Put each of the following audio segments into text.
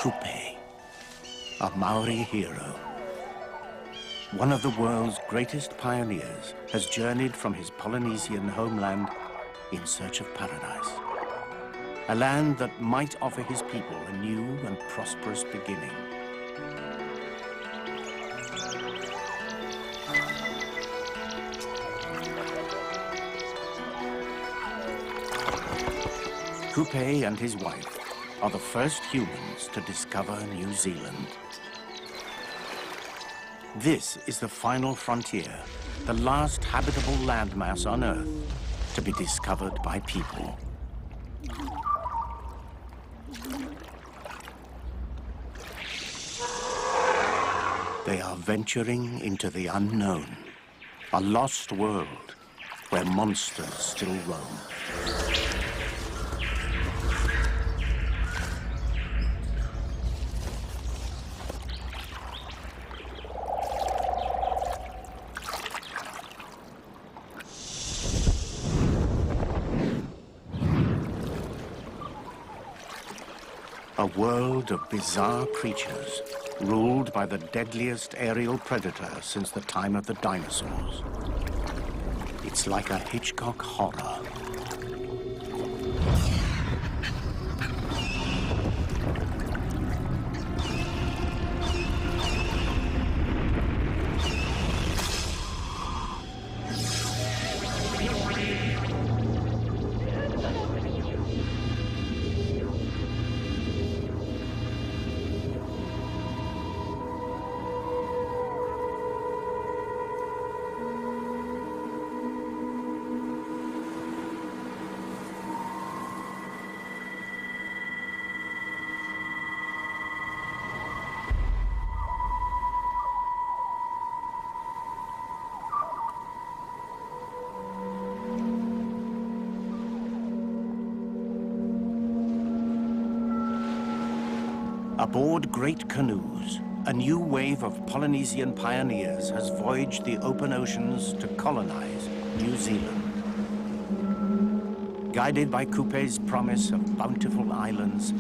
Kupe, a Maori hero. One of the world's greatest pioneers has journeyed from his Polynesian homeland in search of paradise. A land that might offer his people a new and prosperous beginning. Kupe and his wife are the first humans to discover New Zealand. This is the final frontier, the last habitable landmass on Earth to be discovered by people. They are venturing into the unknown, a lost world where monsters still roam. A world of bizarre creatures, ruled by the deadliest aerial predator since the time of the dinosaurs. It's like a Hitchcock horror. Aboard great canoes, a new wave of Polynesian pioneers has voyaged the open oceans to colonize New Zealand. Guided by Kupe's promise of bountiful islands,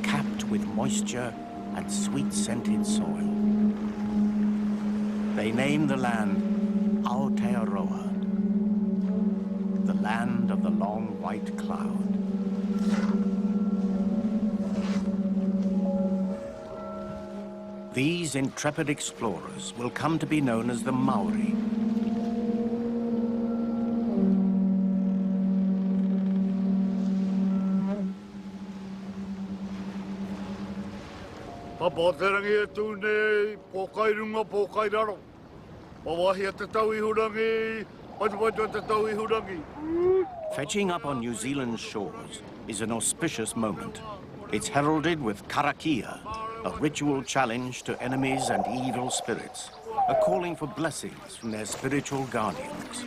capped with moisture and sweet-scented soil. They name the land Aotearoa, the land of the long white cloud. These intrepid explorers will come to be known as the Maori. Fetching up on New Zealand's shores is an auspicious moment. It's heralded with karakia, a ritual challenge to enemies and evil spirits, a calling for blessings from their spiritual guardians.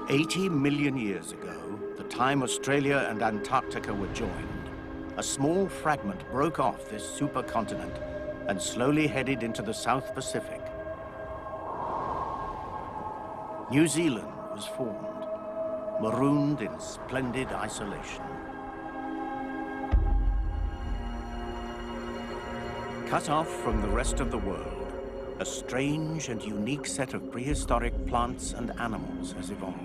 $80 million years ago, the time Australia and Antarctica were joined, a small fragment broke off this supercontinent and slowly headed into the South Pacific. New Zealand was formed, marooned in splendid isolation. Cut off from the rest of the world, a strange and unique set of prehistoric plants and animals has evolved.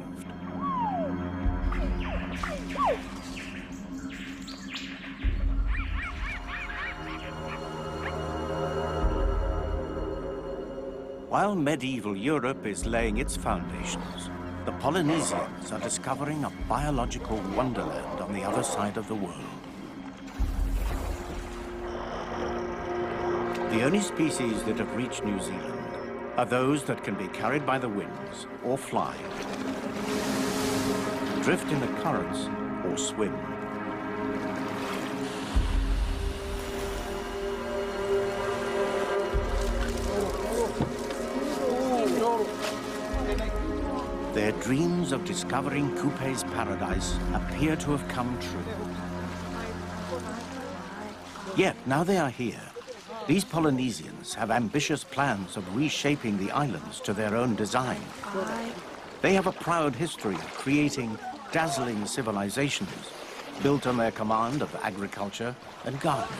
While medieval Europe is laying its foundations, the Polynesians are discovering a biological wonderland on the other side of the world. The only species that have reached New Zealand are those that can be carried by the winds or fly, drift in the currents or swim. Their dreams of discovering Kupe's paradise appear to have come true. Yet, now they are here, these Polynesians have ambitious plans of reshaping the islands to their own design. They have a proud history of creating dazzling civilizations built on their command of agriculture and gardening.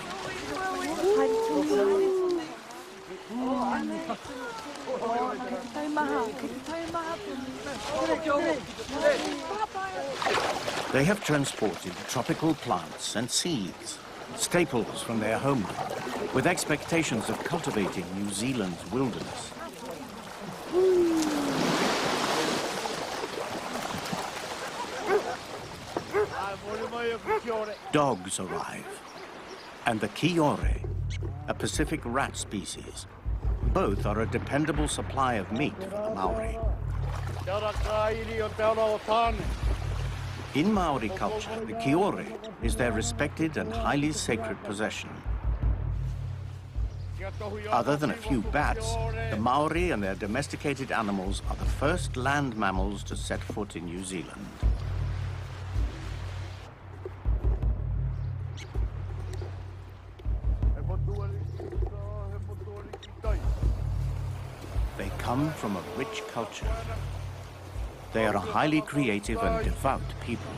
They have transported tropical plants and seeds, staples from their homeland, with expectations of cultivating New Zealand's wilderness. Dogs arrive, and the kiore, a Pacific rat species. Both are a dependable supply of meat for the Maori. In Maori culture, the kiore is their respected and highly sacred possession. Other than a few bats, the Maori and their domesticated animals are the first land mammals to set foot in New Zealand. They come from a rich culture. They are a highly creative and devout people.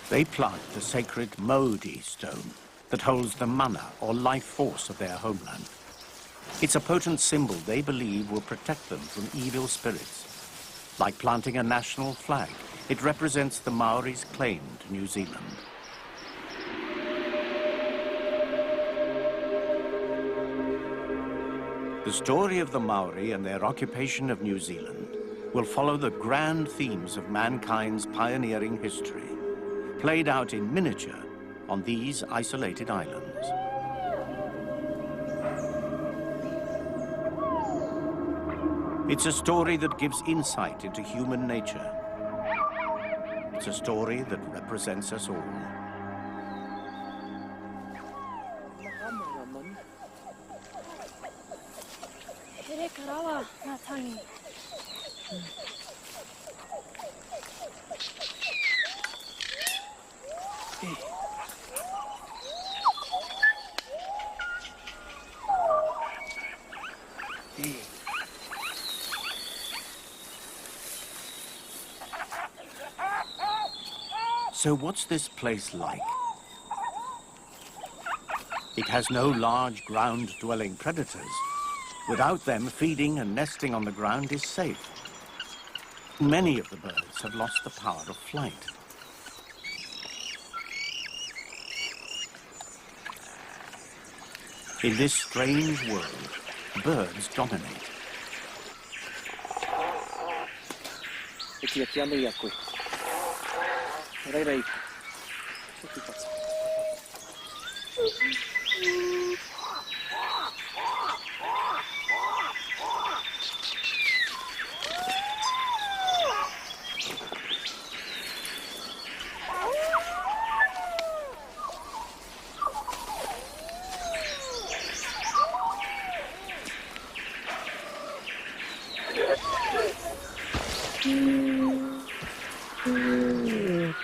They plant the sacred Maudi stone that holds the mana or life force of their homeland. It's a potent symbol they believe will protect them from evil spirits. Like planting a national flag, it represents the Maori's claim to New Zealand. The story of the Maori and their occupation of New Zealand will follow the grand themes of mankind's pioneering history, played out in miniature on these isolated islands. It's a story that gives insight into human nature. It's a story that represents us all. So what's this place like? It has no large ground-dwelling predators. Without them, feeding and nesting on the ground is safe. Many of the birds have lost the power of flight. In this strange world, birds dominate.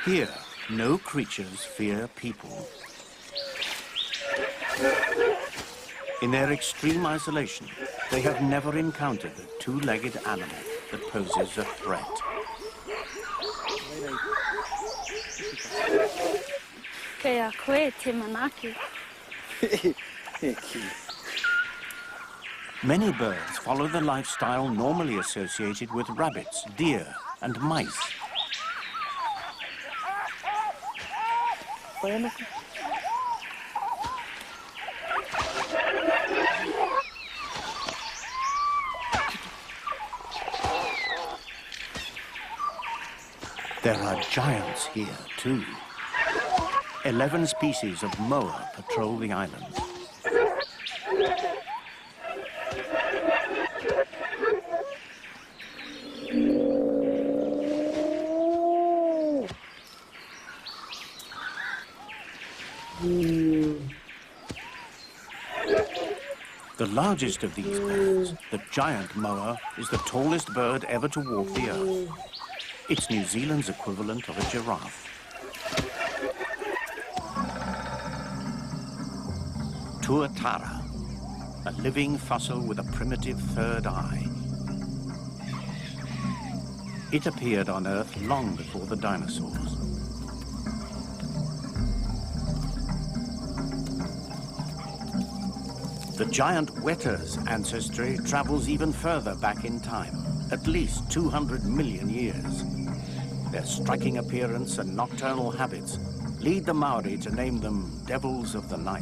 Here, no creatures fear people. In their extreme isolation, they have never encountered a two-legged animal that poses a threat. Many birds follow the lifestyle normally associated with rabbits, deer, and mice. There are giants here, too. 11 species of moa patrol the island. The largest of these birds, the giant moa, is the tallest bird ever to walk the earth. It's New Zealand's equivalent of a giraffe. Tuatara, a living fossil with a primitive third eye. It appeared on Earth long before the dinosaurs. The giant wetter's ancestry travels even further back in time, at least 200 million years. Their striking appearance and nocturnal habits lead the Maori to name them devils of the night.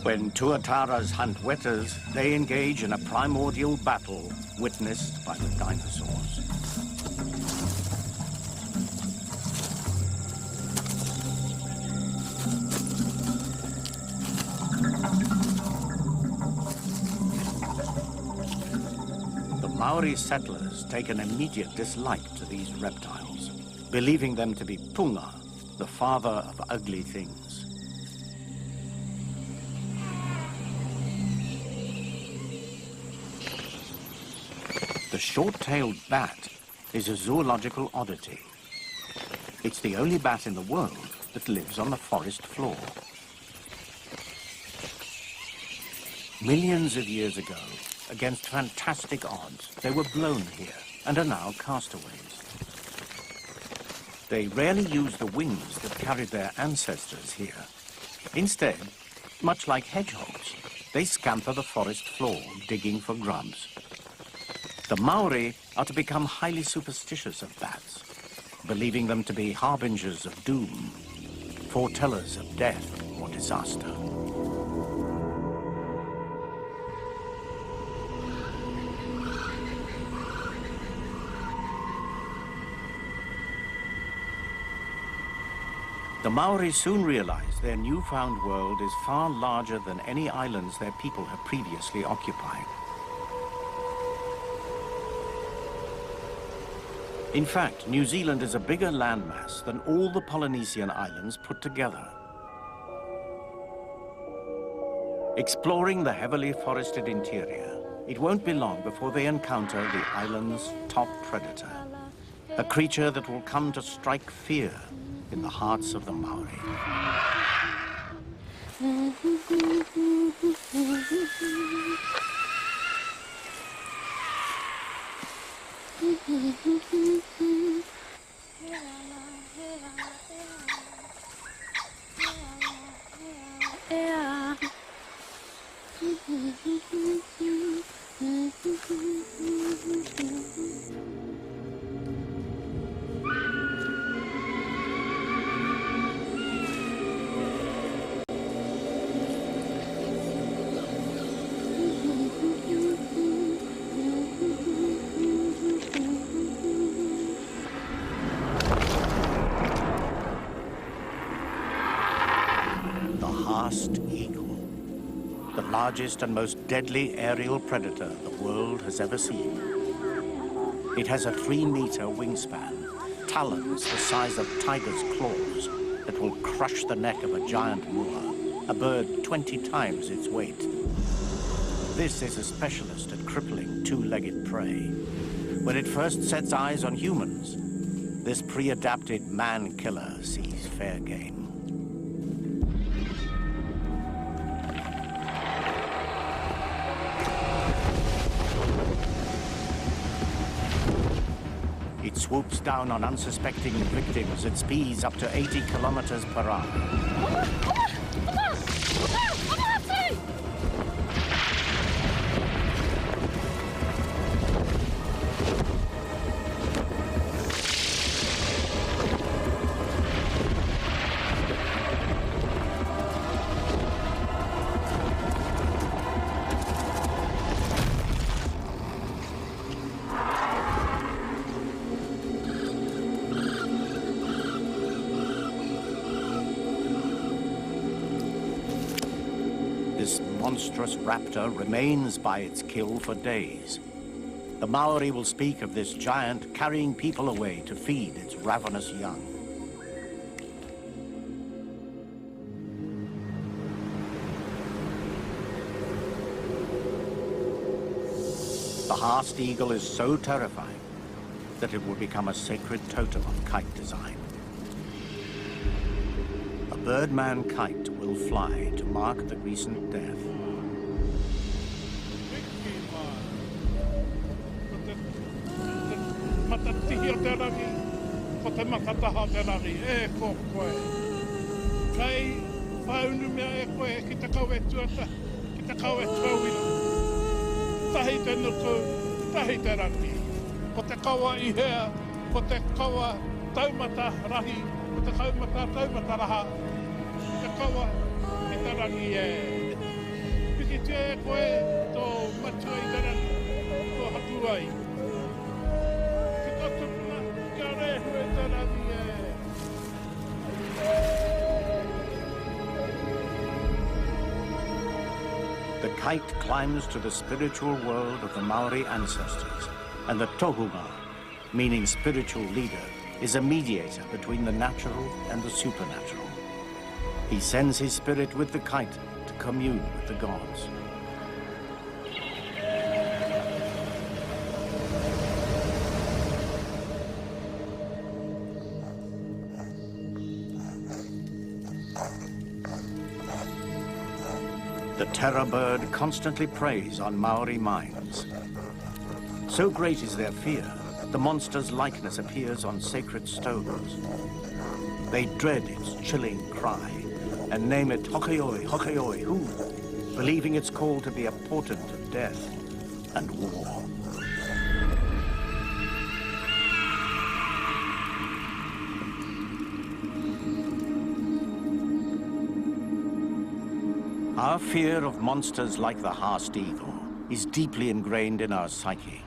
When tuataras hunt weters, they engage in a primordial battle witnessed by the dinosaurs. The Maori settlers take an immediate dislike to these reptiles, believing them to be punga, the father of ugly things. The short-tailed bat is a zoological oddity. It's the only bat in the world that lives on the forest floor. Millions of years ago, against fantastic odds, they were blown here and are now castaways. They rarely use the wings that carried their ancestors here. Instead, much like hedgehogs, they scamper the forest floor, digging for grubs. The Maori are to become highly superstitious of bats, believing them to be harbingers of doom, foretellers of death or disaster. The Maori soon realized their newfound world is far larger than any islands their people had previously occupied. In fact, New Zealand is a bigger landmass than all the Polynesian islands put together. Exploring the heavily forested interior, it won't be long before they encounter the island's top predator, a creature that will come to strike fear in the hearts of the Maori. Eagle, the largest and most deadly aerial predator the world has ever seen. It has a 3-meter wingspan, talons the size of tiger's claws that will crush the neck of a giant moa, a bird 20 times its weight. This is a specialist at crippling two-legged prey. When it first sets eyes on humans, this pre-adapted man-killer sees fair game. It swoops down on unsuspecting victims at speeds up to 80 kilometers per hour. This monstrous raptor remains by its kill for days. The Maori will speak of this giant carrying people away to feed its ravenous young. The Haast eagle is so terrifying that it will become a sacred totem of kite design. A birdman kite will fly to mark the recent death. Ko te kawa I hea, ko te kawa taumata rahi, ko te kaumata taumata raha, te kawa I te rangi e. Piki te e koe, tō matua I te rangi, tō hatu ai. Ki tatupuna, kia rehu e te rangi e. The kite climbs to the spiritual world of the Maori ancestors, and the tohunga, meaning spiritual leader, is a mediator between the natural and the supernatural. He sends his spirit with the kite to commune with the gods. The terror bird constantly preys on Maori minds. So great is their fear, the monster's likeness appears on sacred stones. They dread its chilling cry and name it Hokeoi, Hokeoi, Hu, believing its call to be a portent of death and war. Our fear of monsters like the Haast eagle is deeply ingrained in our psyche.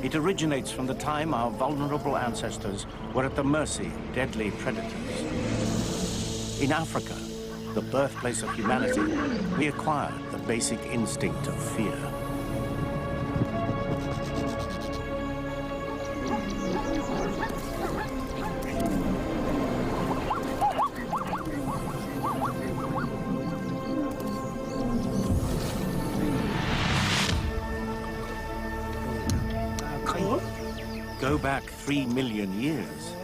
It originates from the time our vulnerable ancestors were at the mercy of deadly predators. In Africa, the birthplace of humanity, we acquired the basic instinct of fear. Go back 3 million years,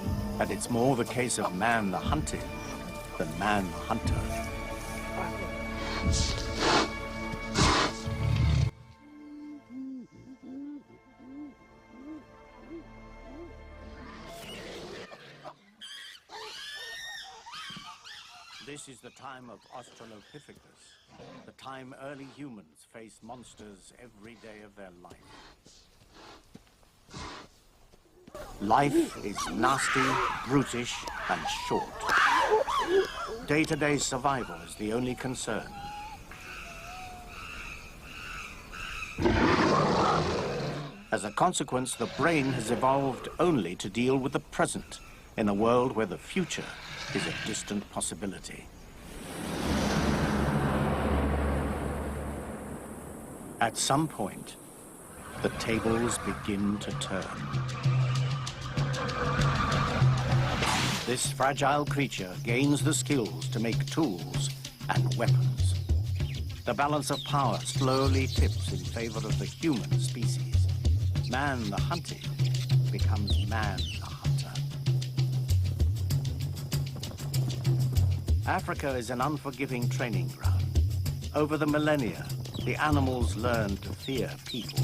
and it's more the case of man the hunted than man the hunter. This is the time of Australopithecus, the time early humans face monsters every day of their life. Life is nasty, brutish, and short. Day-to-day survival is the only concern. As a consequence, the brain has evolved only to deal with the present in a world where the future is a distant possibility. At some point, the tables begin to turn. This fragile creature gains the skills to make tools and weapons. The balance of power slowly tips in favor of the human species. Man the hunted becomes man the hunter. Africa is an unforgiving training ground. Over the millennia, the animals learned to fear people.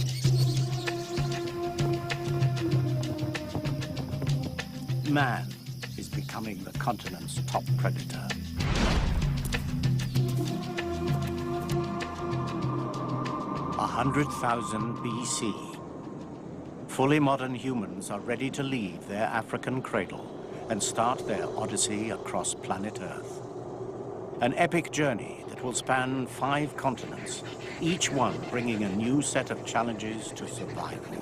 Man is becoming the continent's top predator. A 100,000 BC. Fully modern humans are ready to leave their African cradle and start their odyssey across planet Earth. An epic journey that will span 5 continents, each one bringing a new set of challenges to survival.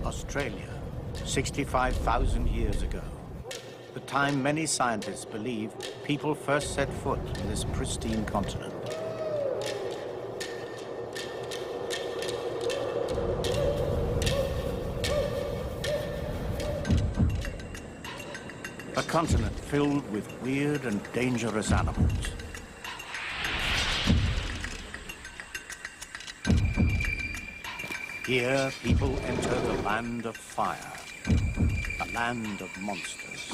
Australia, 65,000 years ago. The time many scientists believe people first set foot in this pristine continent. A continent filled with weird and dangerous animals. Here, people enter the land of fire, a land of monsters.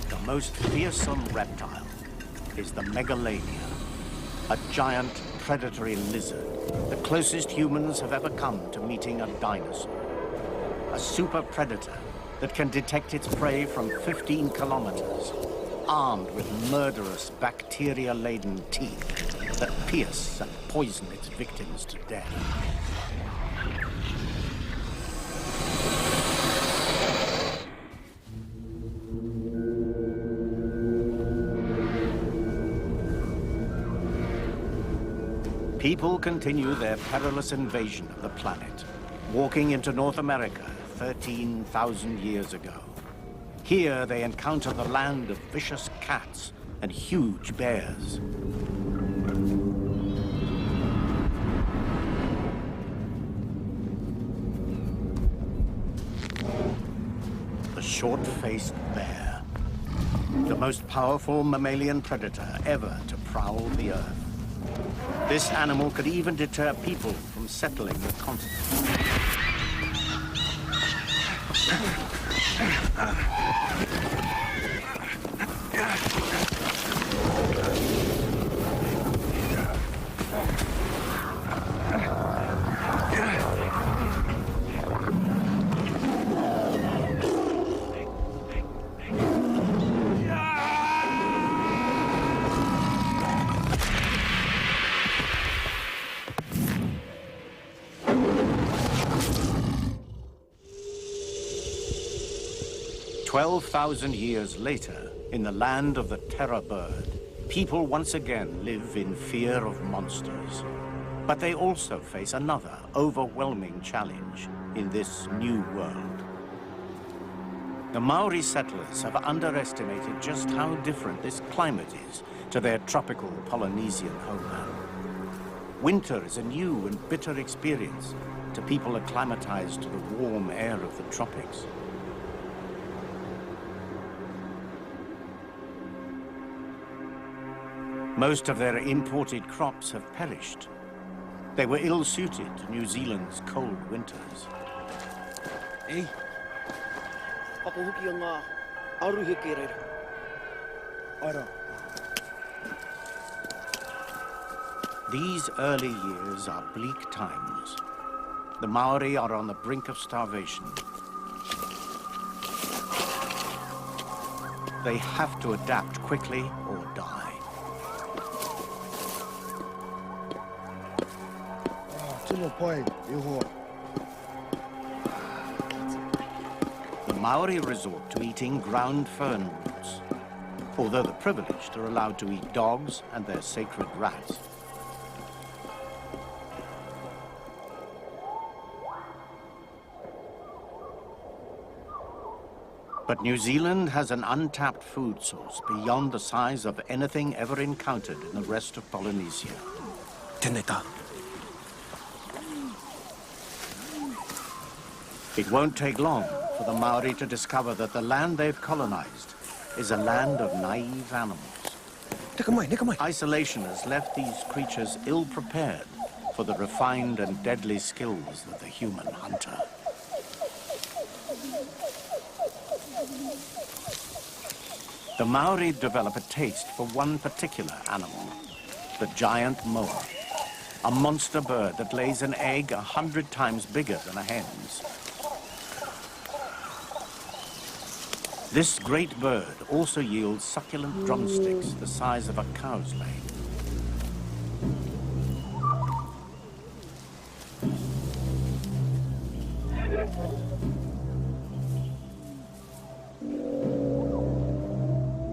The most fearsome reptile is the megalania, a giant predatory lizard, the closest humans have ever come to meeting a dinosaur. A super predator that can detect its prey from 15 kilometers, armed with murderous bacteria-laden teeth that pierce and poison its victims to death. People continue their perilous invasion of the planet, walking into North America 13,000 years ago. Here they encounter the land of vicious cats and huge bears. The short-faced bear, the most powerful mammalian predator ever to prowl the earth. This animal could even deter people from settling the continent. "12,000 years later, in the land of the terror bird, people once again live in fear of monsters. But they also face another overwhelming challenge in this new world. The Maori settlers have underestimated just how different this climate is to their tropical Polynesian homeland. Winter is a new and bitter experience to people acclimatized to the warm air of the tropics. Most of their imported crops have perished. They were ill-suited to New Zealand's cold winters. Hey, pakuhuki ang aruhiki rin. Ara. These early years are bleak times. The Maori are on the brink of starvation. They have to adapt quickly or die. The Maori resort to eating ground fern roots, although the privileged are allowed to eat dogs and their sacred rats. But New Zealand has an untapped food source beyond the size of anything ever encountered in the rest of Polynesia. Teneta. It won't take long for the Maori to discover that the land they've colonized is a land of naive animals. Isolation has left these creatures ill-prepared for the refined and deadly skills of the human hunter. The Maori develop a taste for one particular animal, the giant moa. a monster bird that lays an egg 100 times bigger than a hen's. This great bird also yields succulent drumsticks the size of a cow's leg.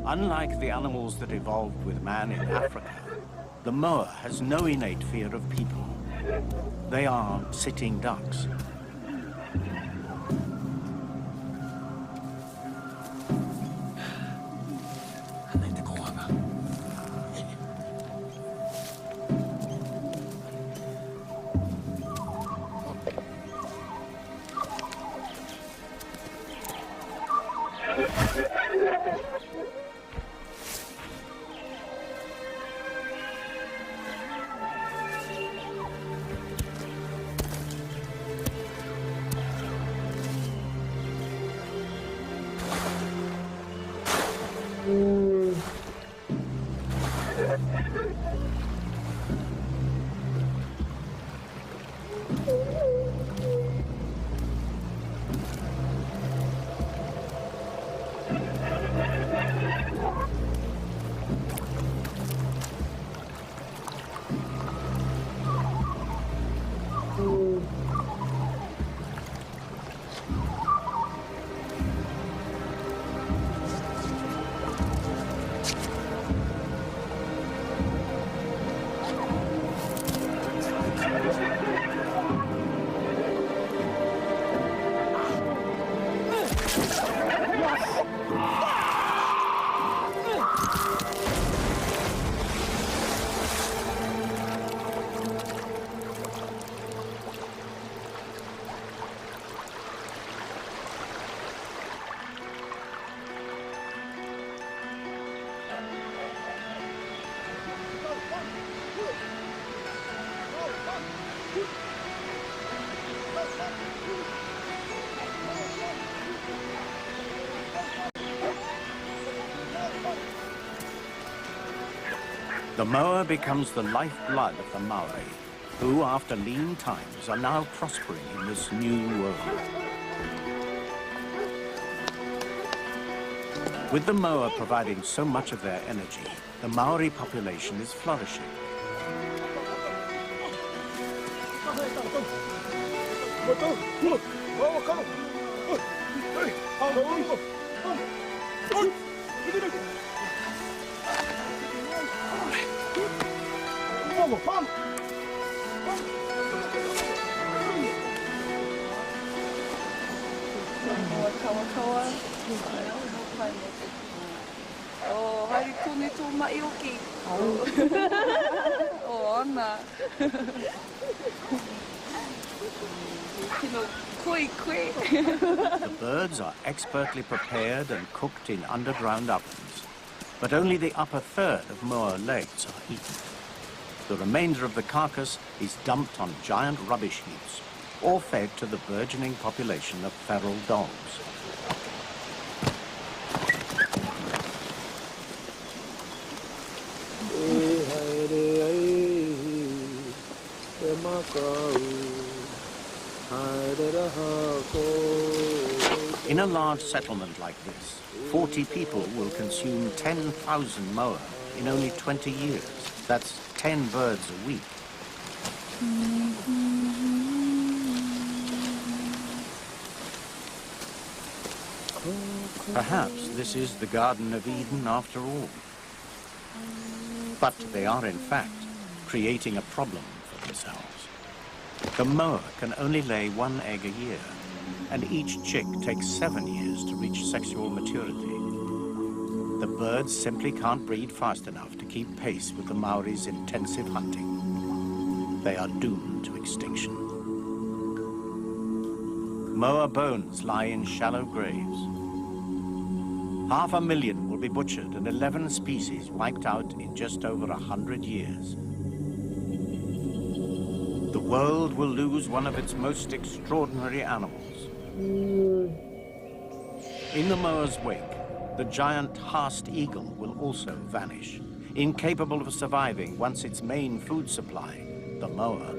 Unlike the animals that evolved with man in Africa, the moa has no innate fear of people. They are sitting ducks. The moa becomes the lifeblood of the Maori, who, after lean times, are now prospering in this new world. With the moa providing so much of their energy, the Maori population is flourishing. Oh, hari tūne tō mai oki. Oh, ana. The birds are expertly prepared and cooked in underground ovens, but only the upper third of moa legs are eaten. The remainder of the carcass is dumped on giant rubbish heaps or fed to the burgeoning population of feral dogs. In a large settlement like this, 40 people will consume 10,000 moa in only 20 years. That's 10 birds a week. Perhaps this is the Garden of Eden after all. But they are, in fact, creating a problem for themselves. The moa can only lay one egg a year, and each chick takes 7 years to reach sexual maturity. The birds simply can't breed fast enough to keep pace with the Maori's intensive hunting. They are doomed to extinction. Moa bones lie in shallow graves. 500,000 will be butchered and 11 species wiped out in just over 100 years. The world will lose one of its most extraordinary animals. In the moa's wake, the giant Haast eagle will also vanish. Incapable of surviving once its main food supply, the the moa,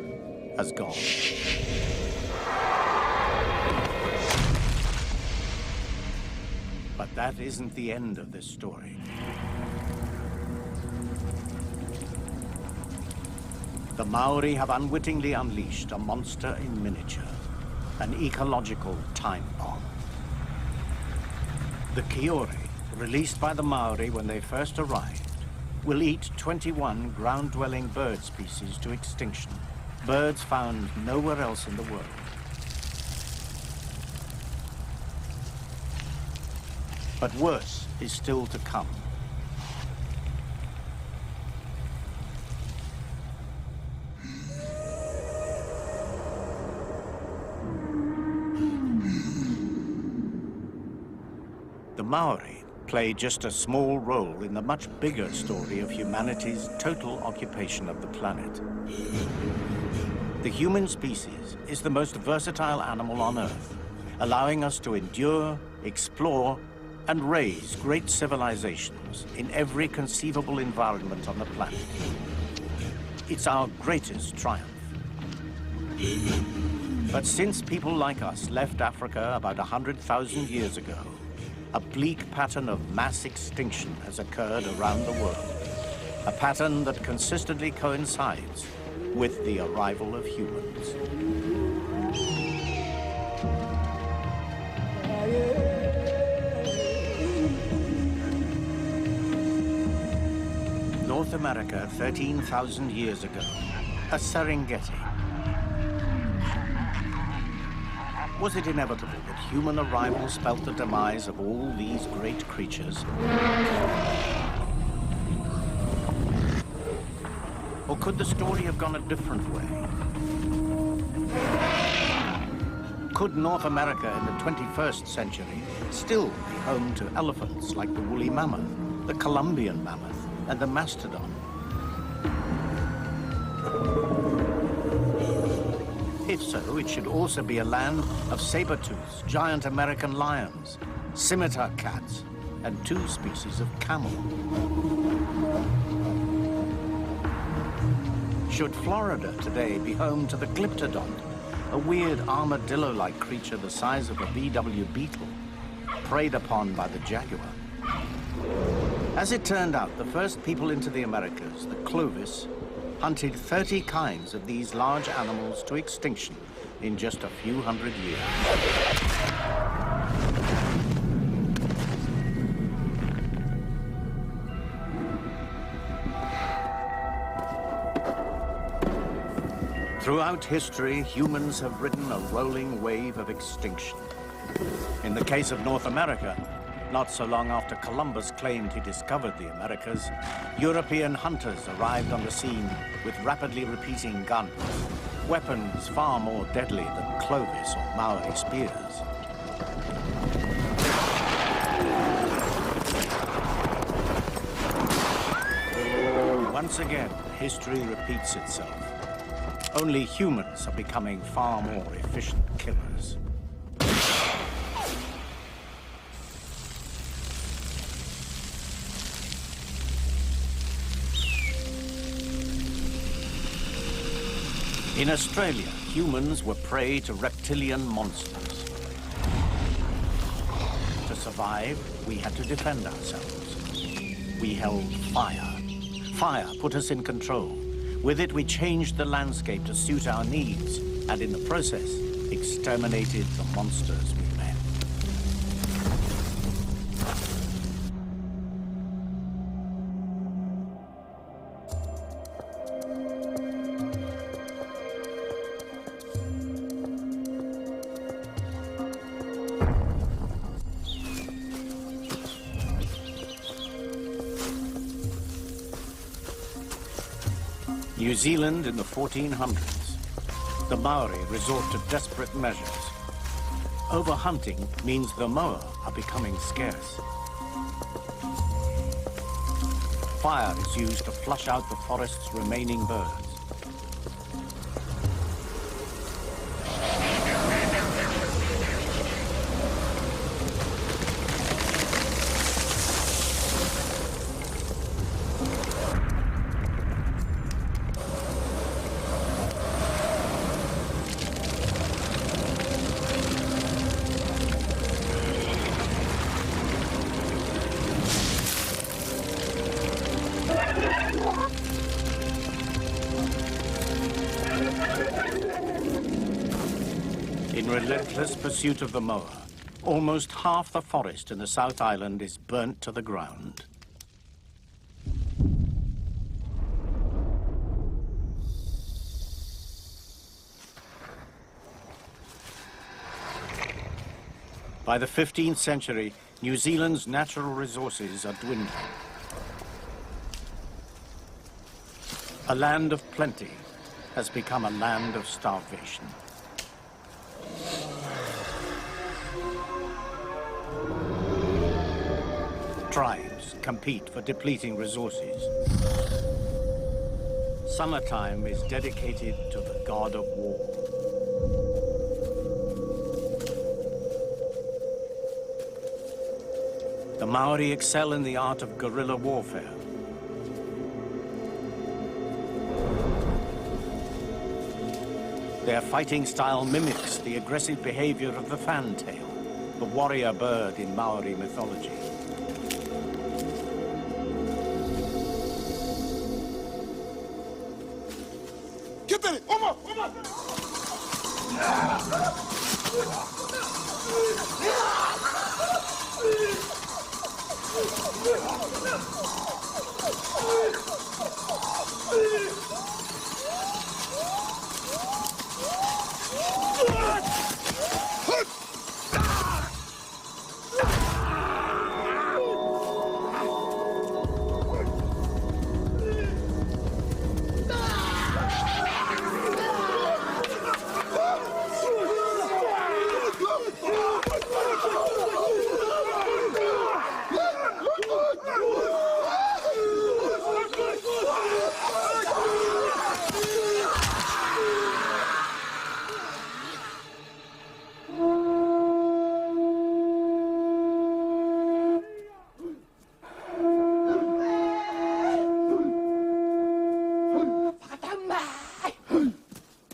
has gone. But that isn't the end of this story. The Maori have unwittingly unleashed a monster in miniature, an ecological time bomb. The Kiore, released by the Maori when they first arrived, will eat 21 ground-dwelling bird species to extinction, birds found nowhere else in the world. But worse is still to come. The Maori play just a small role in the much bigger story of humanity's total occupation of the planet. The human species is the most versatile animal on Earth, allowing us to endure, explore, and raise great civilizations in every conceivable environment on the planet. It's our greatest triumph. But since people like us left Africa about 100,000 years ago, a bleak pattern of mass extinction has occurred around the world, a pattern that consistently coincides with the arrival of humans. North America 13,000 years ago, a Serengeti. Was it inevitable that human arrival spelt the demise of all these great creatures? Or could the story have gone a different way? Could North America in the 21st century still be home to elephants like the woolly mammoth, the Columbian mammoth, and the mastodon? If so, it should also be a land of saber-tooths, giant American lions, scimitar cats, and 2 species of camel. Should Florida today be home to the glyptodont, a weird armadillo-like creature the size of a VW beetle, preyed upon by the jaguar? As it turned out, the first people into the Americas, the Clovis, hunted 30 kinds of these large animals to extinction in just a few hundred years. Throughout history, humans have ridden a rolling wave of extinction. In the case of North America, not so long after Columbus claimed he discovered the Americas, European hunters arrived on the scene with rapidly repeating guns, weapons far more deadly than Clovis or Maori spears. Once again, history repeats itself. Only humans are becoming far more efficient killers. In Australia, humans were prey to reptilian monsters. To survive, we had to defend ourselves. We held fire. Fire put us in control. With it, we changed the landscape to suit our needs, and in the process, exterminated the monsters we met. New Zealand in the 1400s. The Maori resort to desperate measures. Overhunting means the moa are becoming scarce. Fire is used to flush out the forest's remaining birds. In relentless pursuit of the moa, almost half the forest in the South Island is burnt to the ground. By the 15th century, New Zealand's natural resources are dwindling. A land of plenty has become a land of starvation. Tribes compete for depleting resources. Summertime is dedicated to the god of war. The Maori excel in the art of guerrilla warfare. Their fighting style mimics the aggressive behavior of the fantail, the warrior bird in Maori mythology.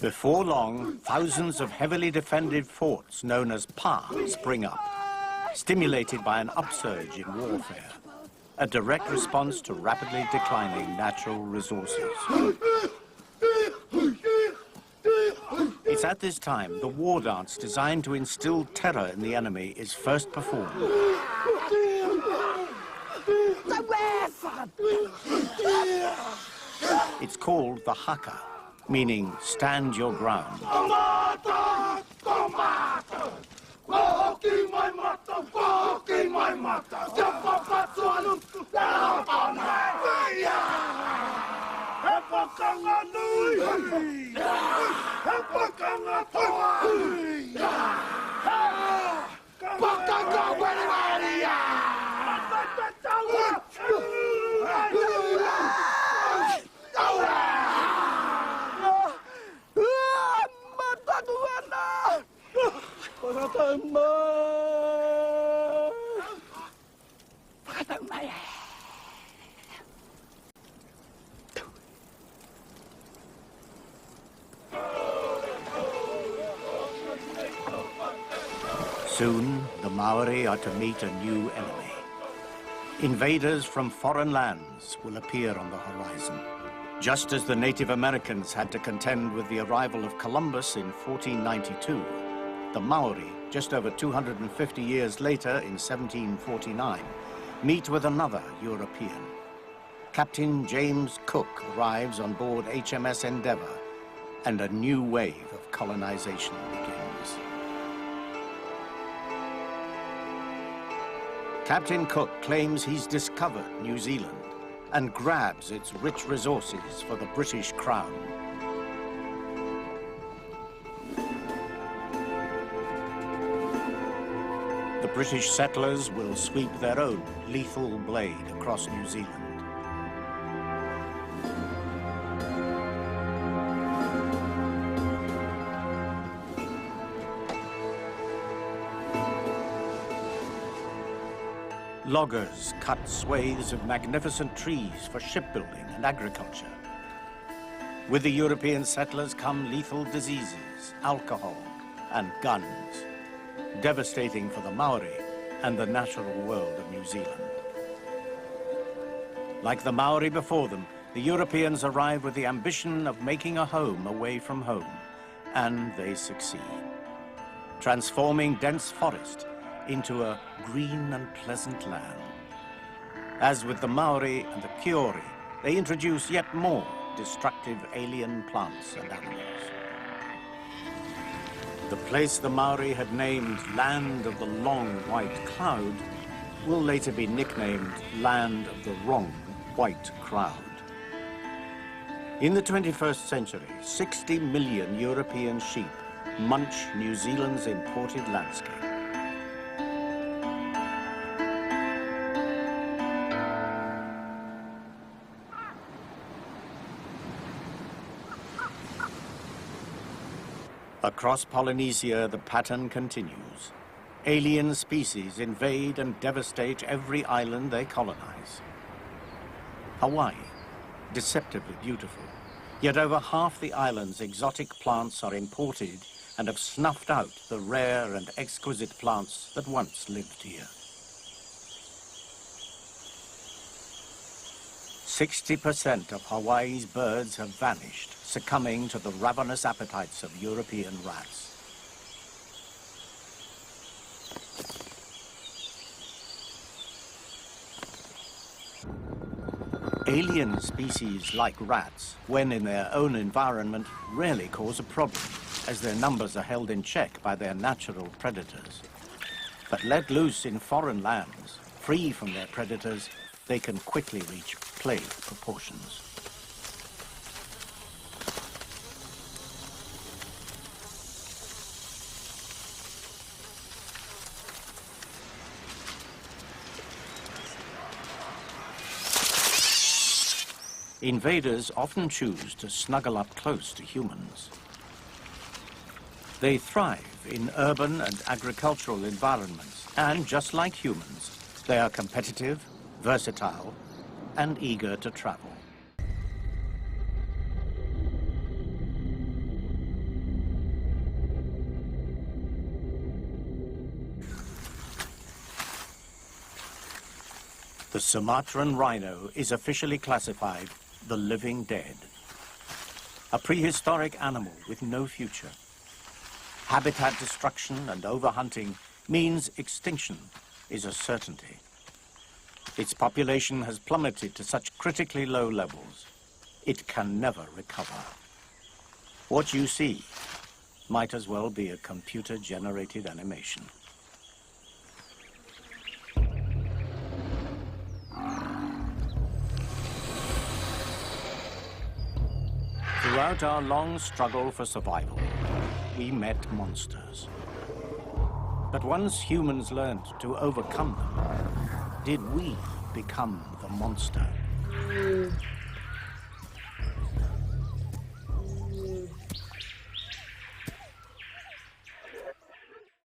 Before long, thousands of heavily defended forts known as pa spring up, stimulated by an upsurge in warfare, a direct response to rapidly declining natural resources. It's at this time the war dance designed to instill terror in the enemy is first performed. It's called the haka, meaning stand your ground. Soon, the Maori are to meet a new enemy. Invaders from foreign lands will appear on the horizon. Just as the Native Americans had to contend with the arrival of Columbus in 1492, the Maori, just over 250 years later in 1749, meet with another European. Captain James Cook arrives on board HMS Endeavour, and a new wave of colonization begins. Captain Cook claims he's discovered New Zealand and grabs its rich resources for the British Crown. The British settlers will sweep their own lethal blade across New Zealand. Loggers cut swathes of magnificent trees for shipbuilding and agriculture. With the European settlers come lethal diseases, alcohol, and guns, devastating for the Maori and the natural world of New Zealand. Like the Maori before them, the Europeans arrive with the ambition of making a home away from home, and they succeed. transforming dense forest into a green and pleasant land. As with the Maori and the Kiori, they introduce yet more destructive alien plants and animals. The place the Maori had named Land of the Long White Cloud will later be nicknamed Land of the Wrong White Crowd. In the 21st century, 60 million European sheep munch New Zealand's imported landscape. Across Polynesia, the pattern continues. Alien species invade and devastate every island they colonize. Hawaii, deceptively beautiful. Yet over half the island's exotic plants are imported and have snuffed out the rare and exquisite plants that once lived here. 60% of Hawaii's birds have vanished, succumbing to the ravenous appetites of European rats. Alien species like rats, when in their own environment, rarely cause a problem, as their numbers are held in check by their natural predators. But let loose in foreign lands, free from their predators, they can quickly reach plague proportions. Invaders often choose to snuggle up close to humans. They thrive in urban and agricultural environments, and just like humans, they are competitive, versatile, and eager to travel. The Sumatran rhino is officially classified the living dead, a prehistoric animal with no future. Habitat destruction and overhunting means extinction is a certainty. Its population has plummeted to such critically low levels, it can never recover. What you see might as well be a computer-generated animation. Throughout our long struggle for survival, we met monsters. But once humans learned to overcome them, did we become the monster?